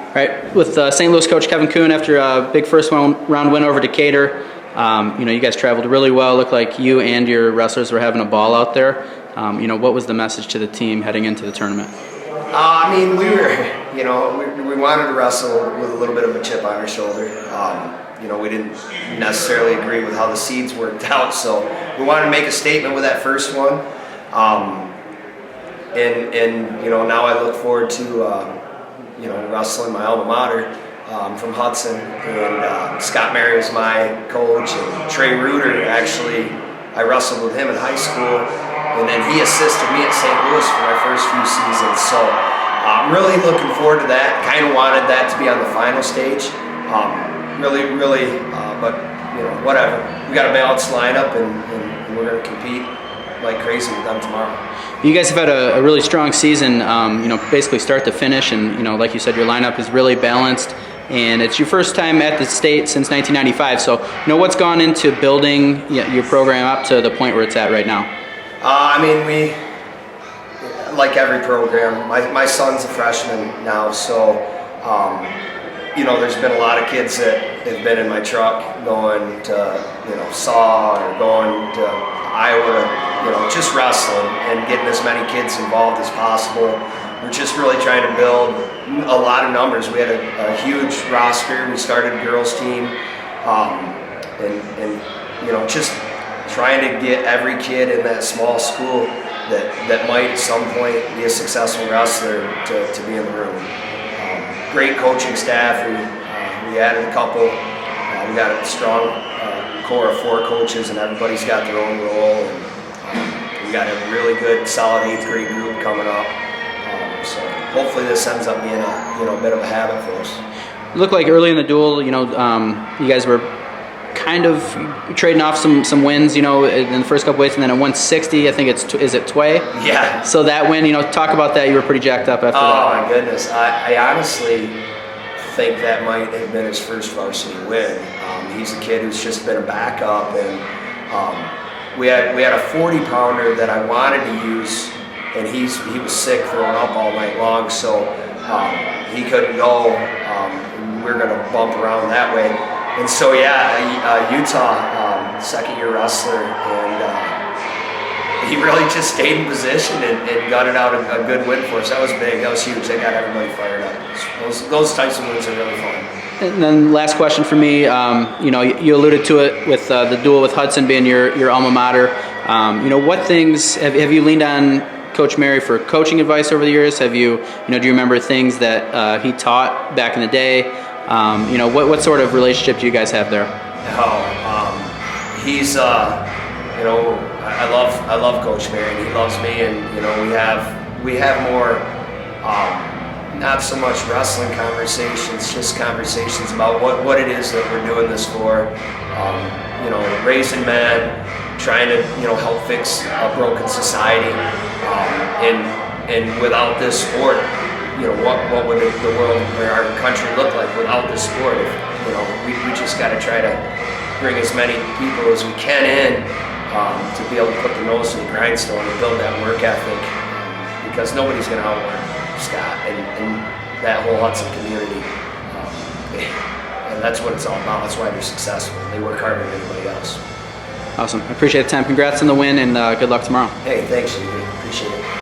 All right, with St. Louis coach Kevin Kuhn, after a big first round win over Decatur, you guys traveled really well. Looked like you and your wrestlers were having a ball out there. What was the message to the team heading into the tournament? We wanted to wrestle with a little bit of a chip on our shoulder. We didn't necessarily agree with how the seeds worked out, so we wanted to make a statement with that first one. Now I look forward to wrestling my alma mater from Hudson, and Scott Mary is my coach, and Trey Reuter, actually, I wrestled with him in high school, and then he assisted me at St. Louis for my first few seasons. So I'm really looking forward to that. Kind of wanted that to be on the final stage. But whatever. We got a balanced lineup, and we're going to compete like crazy with them tomorrow. You guys have had a really strong season, basically start to finish, and like you said, your lineup is really balanced, and it's your first time at the state since 1995. So, what's gone into building your program up to the point where it's at right now? We, like every program, my son's a freshman now, so there's been a lot of kids that have been in my truck going to Saw or going to Iowa to just wrestling and getting as many kids involved as possible. We're just really trying to build a lot of numbers. We had a huge roster. We started a girls team, just trying to get every kid in that small school that might at some point be a successful wrestler to be in the room. Great coaching staff. We added a couple. We got a strong core of 4 coaches, and everybody's got their own role. And we got a really good, solid 8th grade group coming up. So hopefully this ends up being a bit of a habit for us. It looked like early in the duel, you guys were kind of trading off some wins, in the first couple weeks, and then at 160, I think is it Tway? Yeah. So that win, talk about that. You were pretty jacked up after that. Oh my goodness, I honestly think that might have been his first varsity win. He's a kid who's just been a backup, and we had a 40-pounder that I wanted to use, and he was sick throwing up all night long, so he couldn't go. We were going to bump around that way. And so, Utah, second-year wrestler, and he really just stayed in position and got it out a good win for us. That was big. That was huge. They got everybody fired up. Those types of wins are really fun. And then last question for me, you alluded to it with the duel with Hudson being your alma mater. What things have you leaned on Coach Mary for coaching advice over the years? Have you, do you remember things that he taught back in the day? What sort of relationship do you guys have there? He's, I love Coach Mary, and he loves me, and we have more, not so much wrestling conversations, just conversations about what it is that we're doing this for. Raising men, trying to help fix a broken society, and without this sport, what would the world or our country look like without this sport? We just got to try to bring as many people as we can in to be able to put the nose to the grindstone and build that work ethic, because nobody's going to outwork Scott and that whole Hudson community. And that's what it's all about. That's why they're successful. They work harder than anybody else. Awesome. I appreciate the time. Congrats on the win, and good luck tomorrow. Hey, thanks, Stevie. Appreciate it.